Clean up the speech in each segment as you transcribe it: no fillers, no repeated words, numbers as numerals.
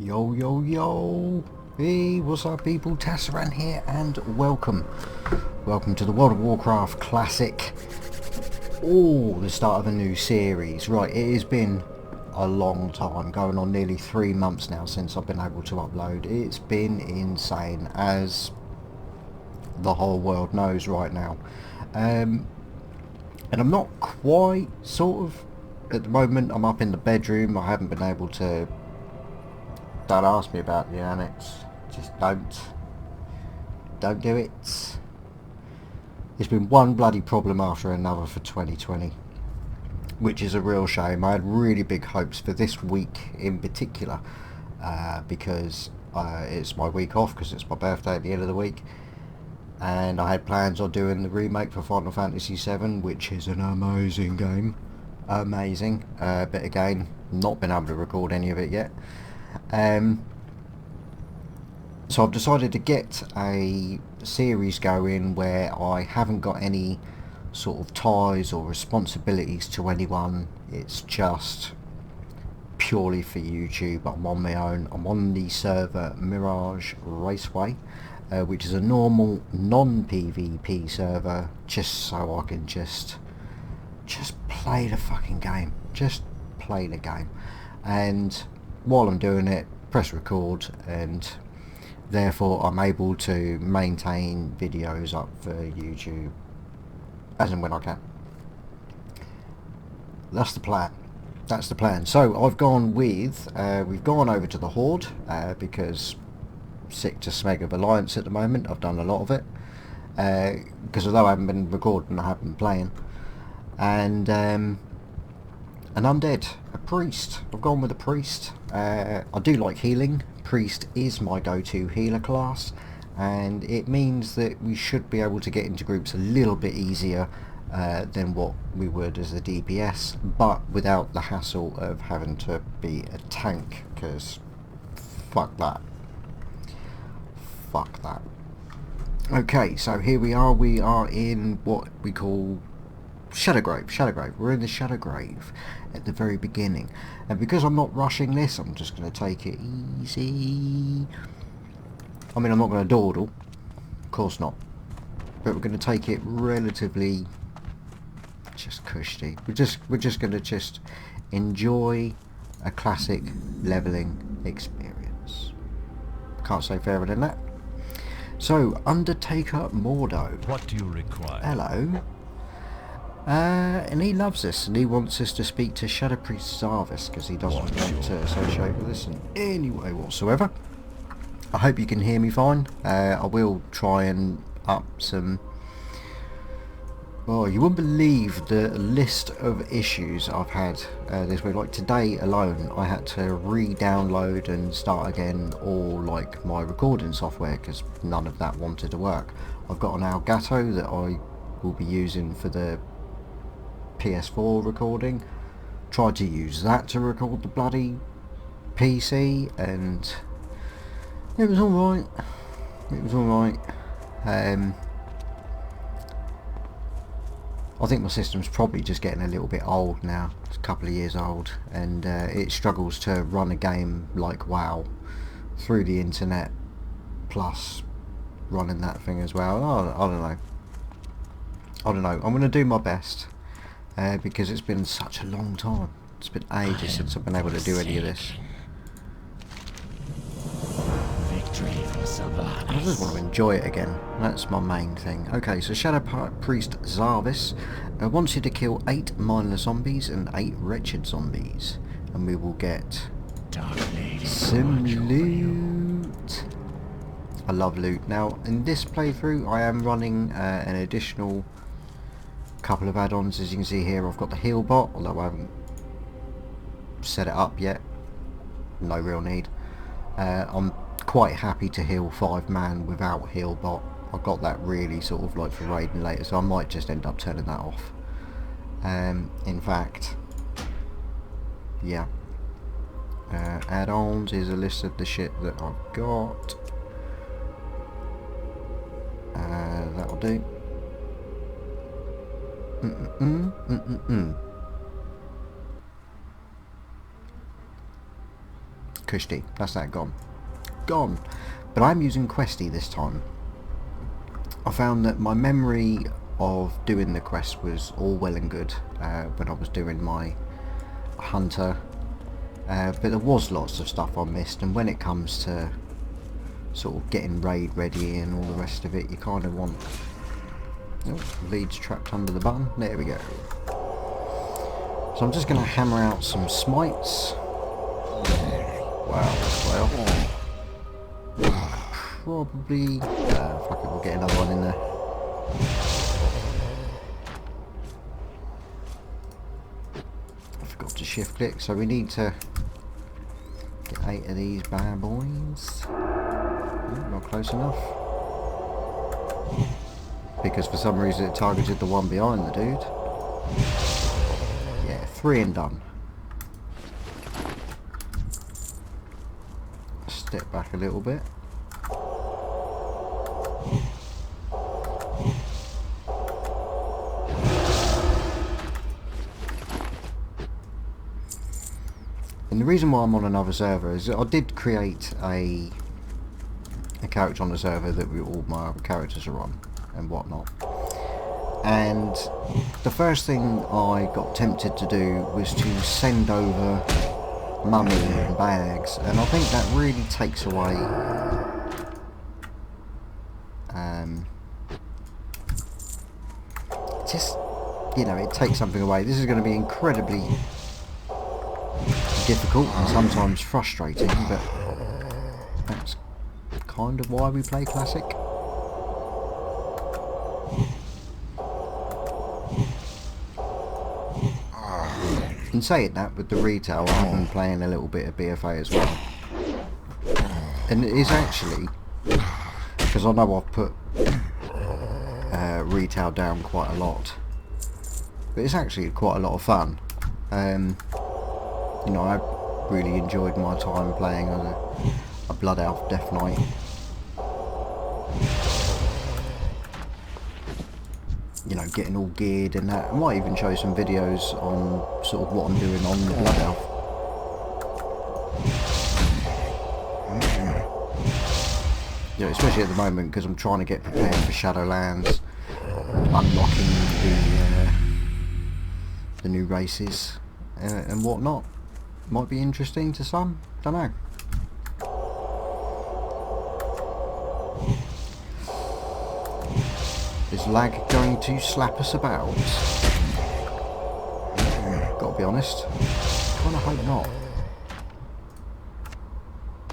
Yo yo yo, hey, what's up people, Tasaran here and welcome to the World of Warcraft Classic. Oh, the start of a new series. Right, it has been a long time, going on nearly 3 months now since I've been able to upload. It's been insane, as the whole world knows right now. And I'm not quite, sort of, at the moment. I'm up in the bedroom. I haven't been able to. Don't ask me about the annex. Just don't do it. It's been one bloody problem after another for 2020, which is a real shame. I had really big hopes for this week in particular, because it's my week off, because it's my birthday at the end of the week, and I had plans on doing the remake for Final Fantasy VII, which is an amazing game. Amazing. But again, not been able to record any of it yet. So I've decided to get a series going where I haven't got any sort of ties or responsibilities to anyone. It's just purely for YouTube. I'm on my own. I'm on the server Mirage Raceway, which is a normal non-PvP server, just so I can just play the fucking game. Just play the game. And while I'm doing it, press record, and therefore I'm able to maintain videos up for YouTube as and when I can. That's the plan. That's the plan. So I've gone with, we've gone over to the Horde, because sick to smeg of Alliance at the moment. I've done a lot of it, because although I haven't been recording, I have been playing. And an undead, a priest. I've gone with a priest. I do like healing. Priest is my go-to healer class, and it means that we should be able to get into groups a little bit easier than what we would as a DPS, but without the hassle of having to be a tank, because fuck that. Fuck that. Okay, so here we are. We are in what we call Shadowgrave. We're in the Shadowgrave at the very beginning, and because I'm not rushing this, I'm just going to take it easy. I mean, I'm not going to dawdle, of course not, but we're going to take it relatively just cushy. We're just going to just enjoy a classic leveling experience. Can't say fairer than that. So, Undertaker Mordo. What do you require? Hello. And he loves us, and he wants us to speak to Shadow Priest Zarvis, because he doesn't want to associate with us in any way whatsoever. I hope you can hear me fine. I will try and up some... Oh, you wouldn't believe the list of issues I've had this week. Like today alone, I had to re-download and start again all like my recording software, because none of that wanted to work. I've got an Elgato that I will be using for the PS4 recording. Tried to use that to record the bloody PC, and it was alright. It was alright. I think my system's probably just getting a little bit old now. It's a couple of years old, and it struggles to run a game like WoW through the internet, plus running that thing as well. I don't know. I'm going to do my best, because it's been such a long time. It's been ages since I've been able to do any of this. I just want to enjoy it again. That's my main thing. Okay, so Shadow Priest Zarvis wants you to kill 8 mindless zombies and 8 wretched zombies, and we will get some loot. I love loot. Now, in this playthrough, I am running an additional couple of add-ons. As you can see here, I've got the heal bot, although I haven't set it up yet. No real need. I'm quite happy to heal 5-man without heal bot. I've got that really sort of like for raiding later, so I might just end up turning that off. In fact, yeah. Add-ons is a list of the shit that I've got. That'll do. Kushti. That's that gone. Gone. But I'm using Questy this time. I found that my memory of doing the quest was all well and good when I was doing my hunter. But there was lots of stuff I missed, and when it comes to sort of getting raid ready and all the rest of it, you kind of want... Oh, leads trapped under the button. There we go. So I'm just going to hammer out some smites. Wow, well. Probably... fuck it, we'll get another one in there. I forgot to shift click, so we need to get 8 of these bad boys. Oh, not close enough. Because for some reason it targeted the one behind the dude. Yeah, 3 and done. Step back a little bit. And the reason why I'm on another server is that I did create a character on the server that all my other characters are on and whatnot, and the first thing I got tempted to do was to send over money and bags, and I think that really takes away just, you know, it takes something away. This is going to be incredibly difficult and sometimes frustrating, but that's kind of why we play Classic. In saying that, with the retail, I've been playing a little bit of BFA as well, and it is actually, because I know I've put retail down quite a lot, but it's actually quite a lot of fun. You know, I really enjoyed my time playing as a Blood Elf Death Knight. You know, getting all geared and that. I might even show some videos on sort of what I'm doing on the Blood Elf. Yeah, especially at the moment, because I'm trying to get prepared for Shadowlands, unlocking the new races and whatnot. Might be interesting to some, don't know. Is lag going to slap us about? Gotta be honest, kinda hope not.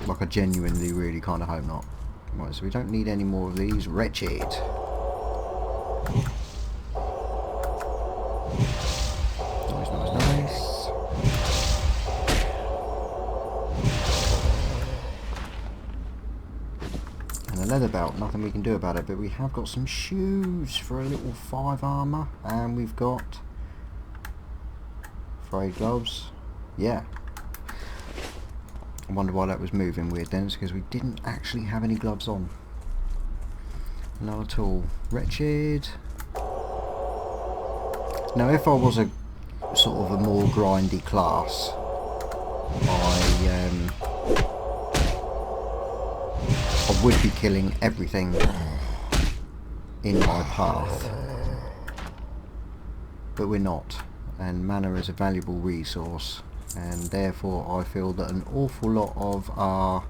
Like I genuinely really kinda hope not. Right, so we don't need any more of these. Wretched. Nice, nice, nice. Leather belt, nothing we can do about it, but we have got some shoes for a little 5 armor, and we've got frayed gloves. Yeah, I wonder why that was moving weird then. It's because we didn't actually have any gloves on. Not at all. Wretched. Now if I was a sort of a more grindy class, I would be killing everything in my path, but we're not, and mana is a valuable resource, and therefore I feel that an awful lot of our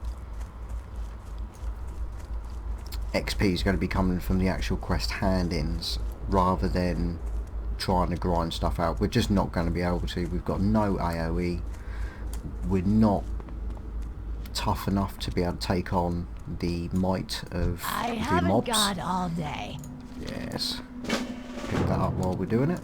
XP is going to be coming from the actual quest hand-ins rather than trying to grind stuff out. We're just not going to be able to. We've got no AoE, we're not tough enough to be able to take on the might of the mobs. I haven't got all day. Yes. Pick that up while we're doing it.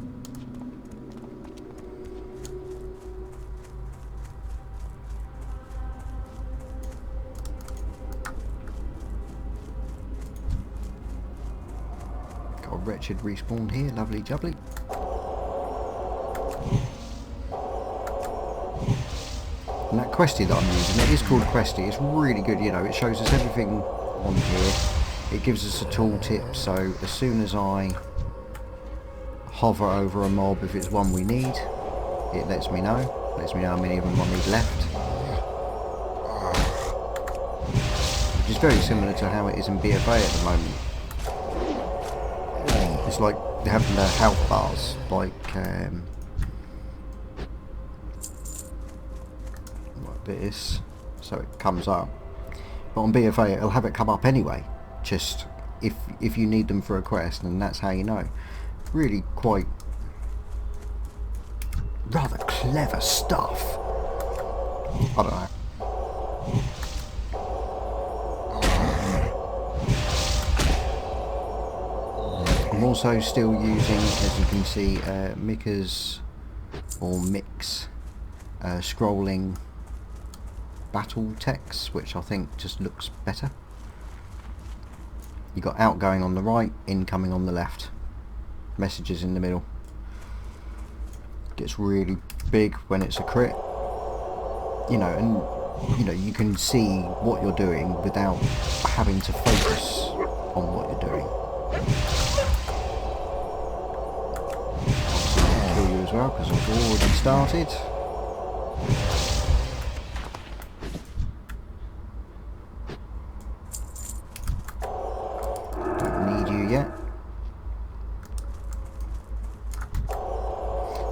Got a wretched respawn here, lovely jubbly. And that Questy that I'm using, it is called Questy, it's really good, you know, it shows us everything on here, it gives us a tooltip, so as soon as I hover over a mob, if it's one we need, it lets me know how many of them I need left. which is very similar to how it is in BFA at the moment. It's like they have the health bars, like this, so it comes up. But on BFA it'll have it come up anyway, just if you need them for a quest, and that's how you know. Really quite rather clever stuff. I don't know. I'm also still using, as you can see, MikScrolling BattleText, which I think just looks better. You got outgoing on the right, incoming on the left, messages in the middle. Gets really big when it's a crit, you know, and you know you can see what you're doing without having to focus on what you're doing. Obviously I'll kill you as well because I've already started.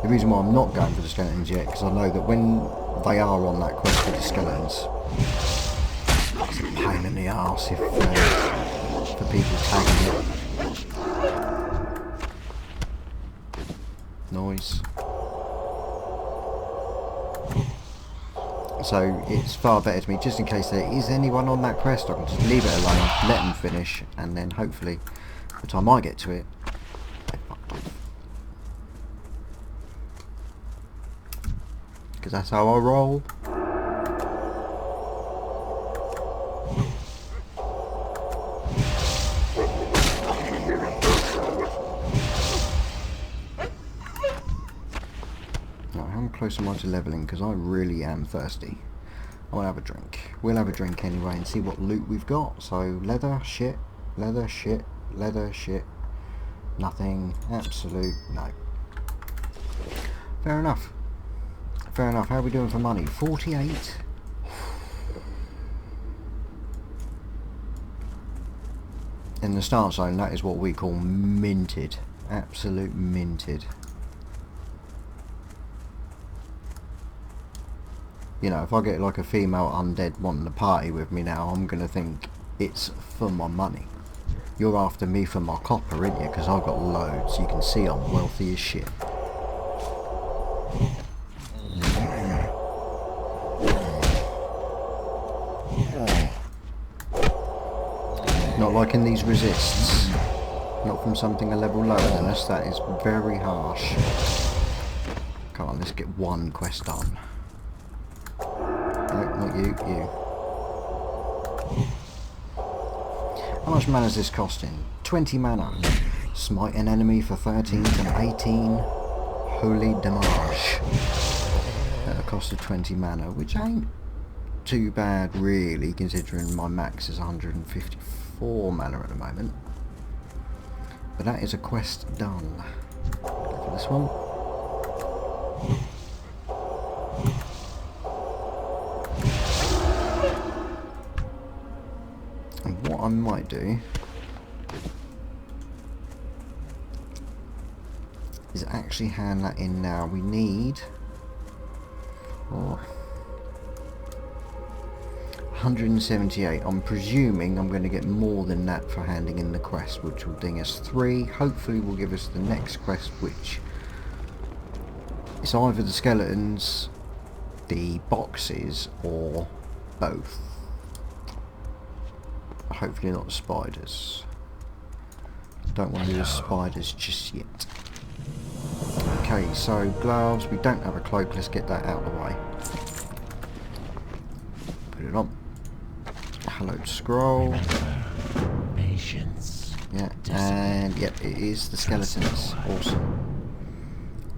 The reason why I'm not going for the skeletons yet, because I know that when they are on that quest for the skeletons, it's a pain in the arse if for people tagging it. Noise. So it's far better to me, just in case there is anyone on that quest, I can just leave it alone, let them finish, and then hopefully by the time I get to it, because that's how I roll. Now, how close am I to leveling? Because I really am thirsty. I want to have a drink. We'll have a drink anyway and see what loot we've got. So leather, shit, leather, shit, leather, shit, nothing, absolute, no. Fair enough. Fair enough. How are we doing for money? 48. In the start zone, that is what we call minted. Absolute minted. You know, if I get like a female undead wanting to party with me now, I'm going to think it's for my money. You're after me for my copper, ain't you? Because I've got loads. You can see I'm wealthy as shit. Not liking these resists. Not from something a level lower than us. That is very harsh. Come on, let's get one quest done. No, not you, you. How much mana is this costing? 20 mana. Smite an enemy for 13 and 18. Holy damage. At a cost of 20 mana, which ain't too bad really, considering my max is 154 mana at the moment. But that is a quest done. Go for this one. And what I might do is actually hand that in now. We need 178. I'm presuming I'm going to get more than that for handing in the quest, which will ding us 3. Hopefully will give us the next quest, which is either the skeletons, the boxes, or both. Hopefully not the spiders. Don't want to do the spiders just yet. Okay, so gloves, we don't have a cloak, let's get that out of the way. Put it on. Hello scroll. Patience. Yeah, and yep, it is the skeletons. Awesome.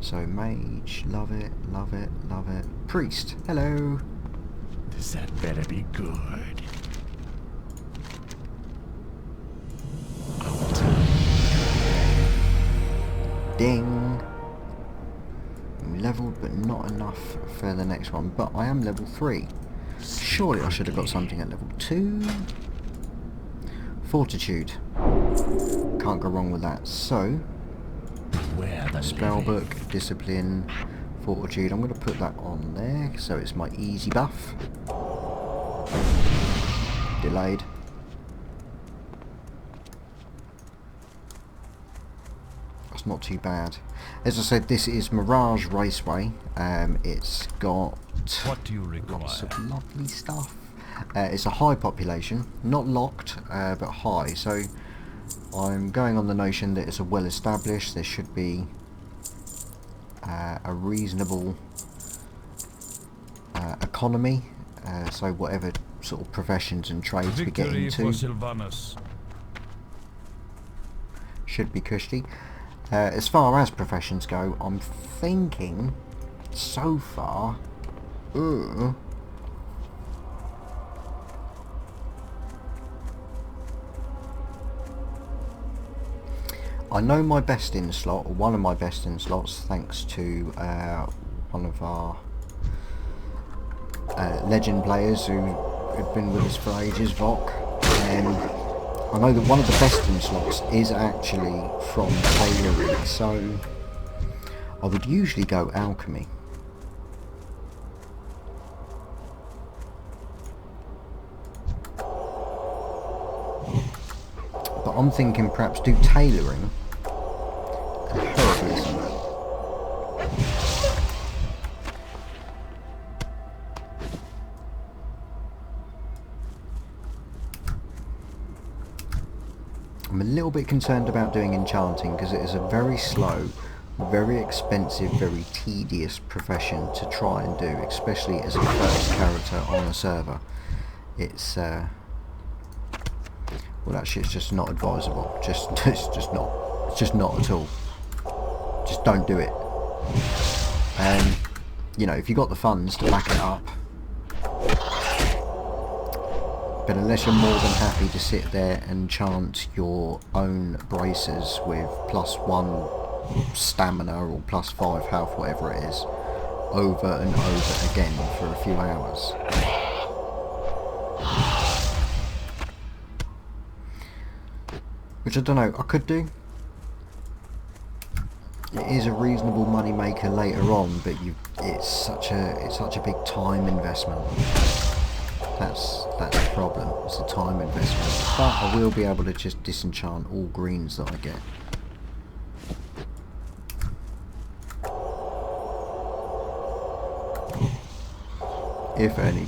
So mage, love it, love it, love it. Priest, hello. This had better be good. Ding. I'm leveled, but not enough for the next one. But I am level 3. Surely I should have got something at level 2. Fortitude. Can't go wrong with that. So, Where the Spellbook, Discipline, Fortitude. I'm going to put that on there, so it's my easy buff. Delayed. That's not too bad. As I said, this is Mirage Raceway. It's got What do you require? lots of lovely stuff. It's a high population, not locked, but high. So I'm going on the notion that it's a well established. There should be a reasonable economy. So whatever sort of professions and trades we get into should be cushy. As far as professions go, I'm thinking so far. I know my best in slot, or one of my best in slots, thanks to one of our legend players who have been with us for ages, Vok. I know that one of the best in slots is actually from tailoring, so I would usually go alchemy. But I'm thinking perhaps do tailoring and herbalism. I'm a little bit concerned about doing enchanting because it is a very slow, very expensive, very tedious profession to try and do, especially as a first character on a server. It's well, that shit's just not advisable. It's just not at all. Just don't do it. You know, if you got the funds to back it up. But unless you're more than happy to sit there and chant your own braces with +1 stamina or +5 health, whatever it is, over and over again for a few hours. Which I don't know, I could do. It is a reasonable money maker later on, but it's such a big time investment. That's the problem. It's a time investment. But I will be able to just disenchant all greens that I get. If any.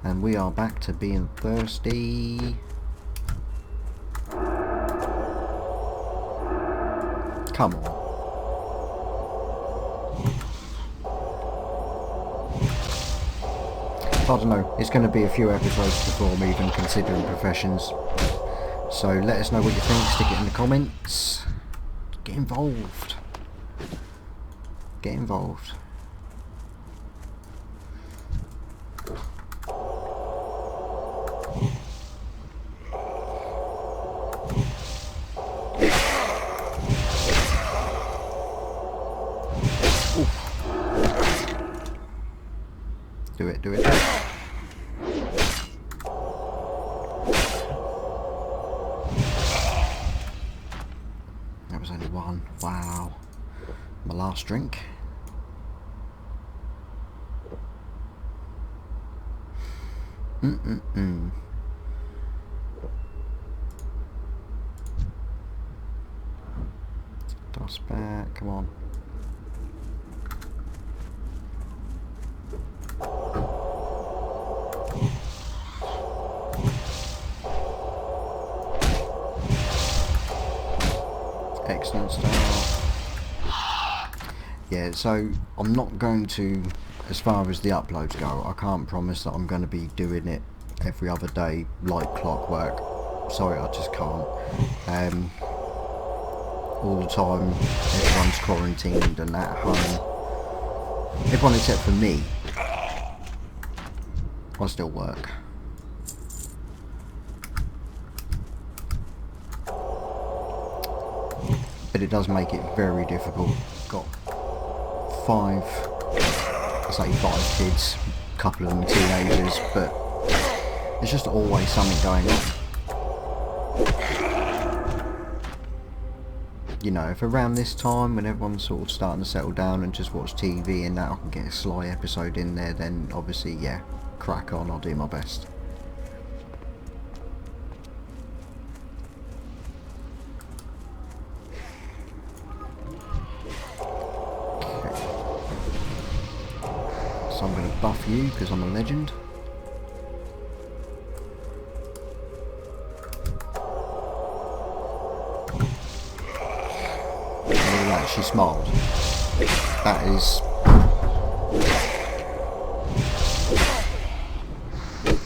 And we are back to being thirsty. Come on. I don't know, it's going to be a few episodes before I'm even considering professions. So let us know what you think, stick it in the comments. Get involved. Get involved. Do it, do it. That was only one. Wow. My last drink. Dust back, come on. Excellent stuff. Yeah, so I'm not going to, as far as the uploads go, I can't promise that I'm going to be doing it every other day like clockwork. Sorry, I just can't. All the time, everyone's quarantined and at home. Everyone except for me. I still work. But it does make it very difficult. Got five kids, a couple of them teenagers, but There's just always something going on. You know, if around this time when everyone's sort of starting to settle down and just watch TV and that I can get a sly episode in there, then obviously, yeah, crack on, I'll do my best. Okay. So I'm going to buff you because I'm a legend. She smiled. That is...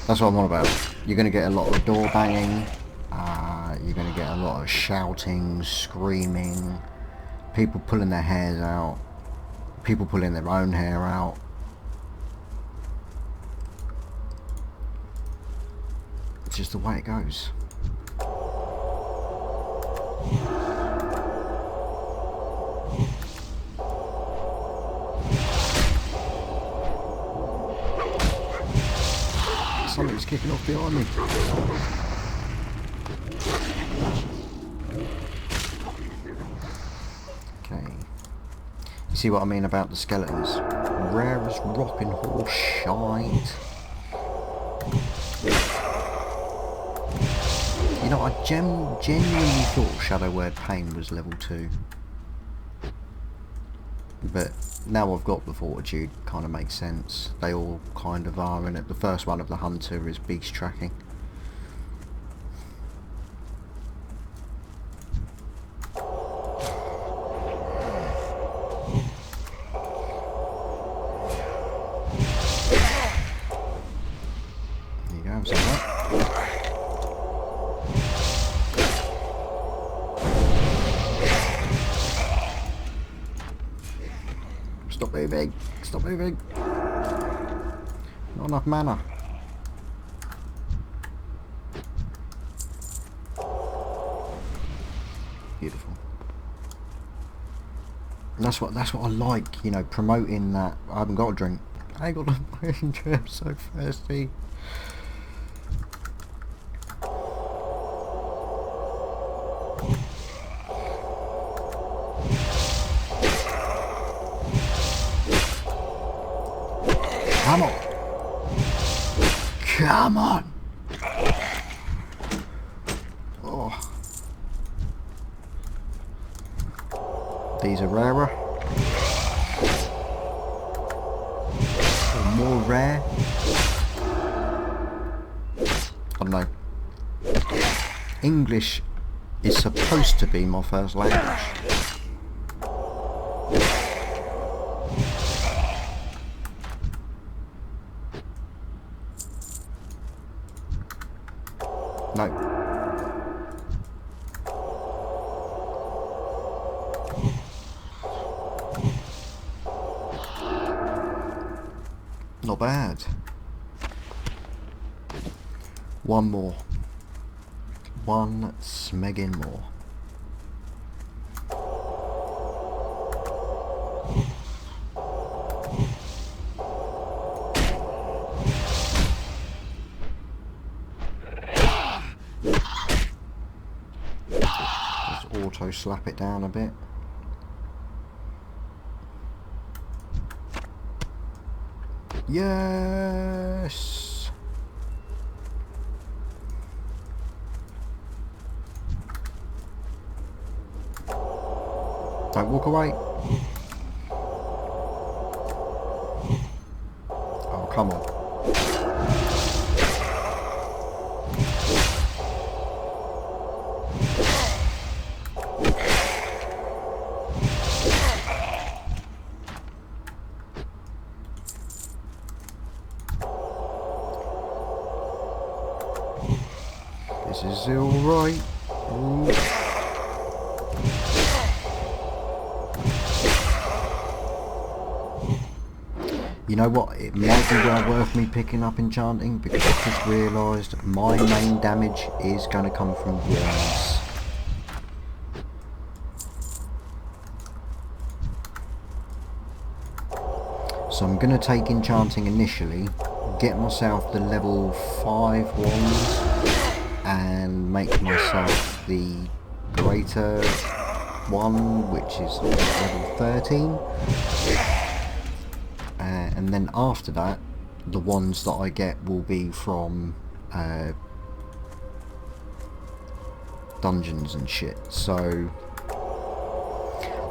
That's what I'm on about. You're going to get a lot of door banging. You're going to get a lot of shouting, screaming. People pulling their hairs out. People pulling their own hair out. It's just the way it goes. Something's kicking off behind me. Okay. You see what I mean about the skeletons? Rare as rockin' horse shite. You know, I genuinely thought Shadow Word Pain was level 2. But now I've got the Fortitude, kind of makes sense. They all kind of are, and the first one of the Hunter is beast tracking. There you go, have some of that. Stop moving! Stop moving! Not enough mana. Beautiful. And that's what I like, you know, promoting that. I haven't got a drink. I ain't got a fucking drink. I'm so thirsty. Come on! Come on! Oh. These are rarer. Or more rare. I don't know. English is supposed to be my first language. No. Not bad. One more. One smeggin' more. Auto slap it down a bit. Yes. Don't walk away. Oh, come on. This is alright. You know what, it might be well worth me picking up enchanting because I just realised my main damage is going to come from worms. So I'm going to take enchanting initially, get myself the level 5 wands and make myself the greater one, which is level 13. And then after that, the ones that I get will be from dungeons and shit. So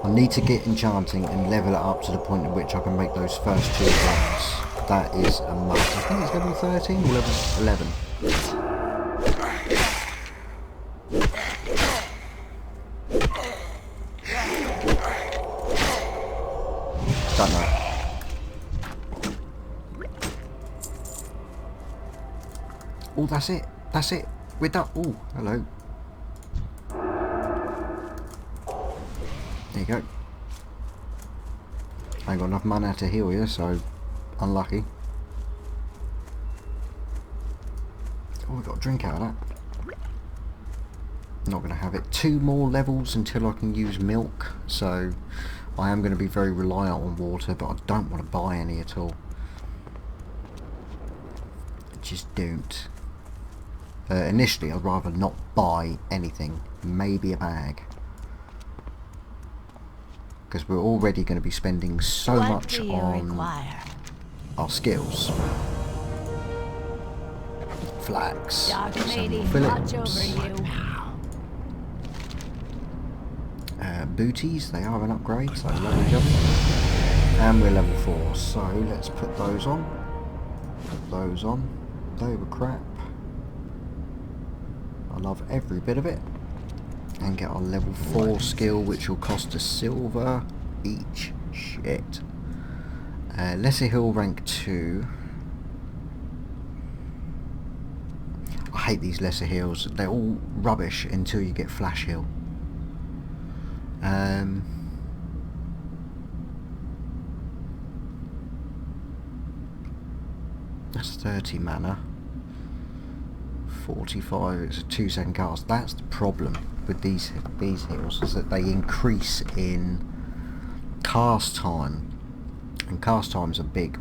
I need to get enchanting and level it up to the point at which I can make those first 2 runs. That is a must. I think it's level 13 or level 11. Don't know. Oh, that's it. That's it. We're done. Oh, hello. There you go. I ain't got enough mana to heal you, so unlucky. Oh, we got a drink out of that. Not going to have it. 2 more levels until I can use milk, so I am going to be very reliant on water, but I don't want to buy any at all. I just don't. Initially, I'd rather not buy anything. Maybe a bag. Because we're already going to be spending so much on our skills. Flax, Samuel Phillips, booties, they are an upgrade, so lovely job. And we're level 4, so let's put those on. Put those on. They were crap. I love every bit of it. And get our level 4 skill, which will cost us silver each. Shit. Lesser Hill rank 2. I hate these Lesser Hills. They're all rubbish until you get Flash Hill. That's 30 mana. 45, it's a 2-second cast. That's the problem with these heals, is that they increase in cast time, and cast times are big.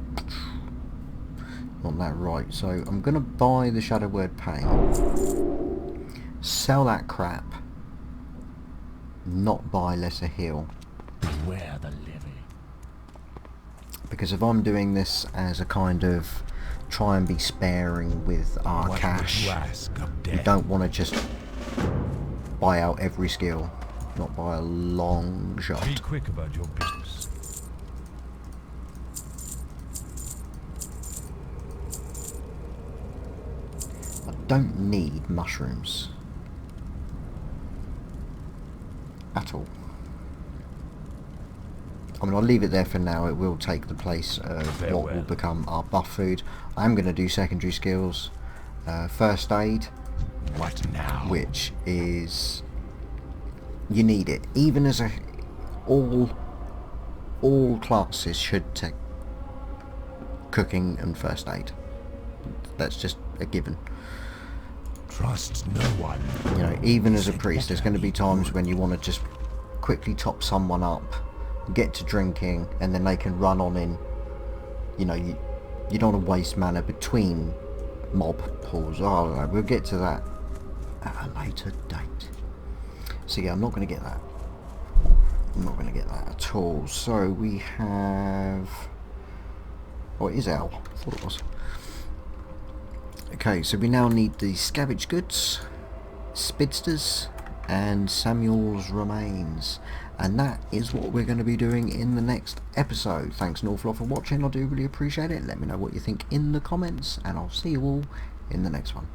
Not that right, so I'm gonna buy the Shadow Word Pain, sell that crap, not buy Lesser Heal. Beware the levy. Because if I'm doing this as a kind of try and be sparing with our cash, we don't want to just buy out every skill, not by a long shot. Be quick about your business. I don't need mushrooms at all. I mean, I'll leave it there for now. It will take the place of what will become our buff food. I am going to do secondary skills. First aid. What now? Which is, you need it. Even as a all classes should take cooking and first aid. That's just a given. Trust no one. You know, even as a priest, there's going to be times when you want to just quickly top someone up, get to drinking, and then they can run on in. You know, you don't want to waste mana between mob pools. Oh, we'll get to that at a later date. So yeah, I'm not going to get that. I'm not going to get that at all. So we have... oh, it is L. I thought it was. Okay, so we now need the scavenge goods, spidsters, and Samuel's remains. And that is what we're going to be doing in the next episode. Thanks an awful lot for watching. I do really appreciate it. Let me know what you think in the comments, and I'll see you all in the next one.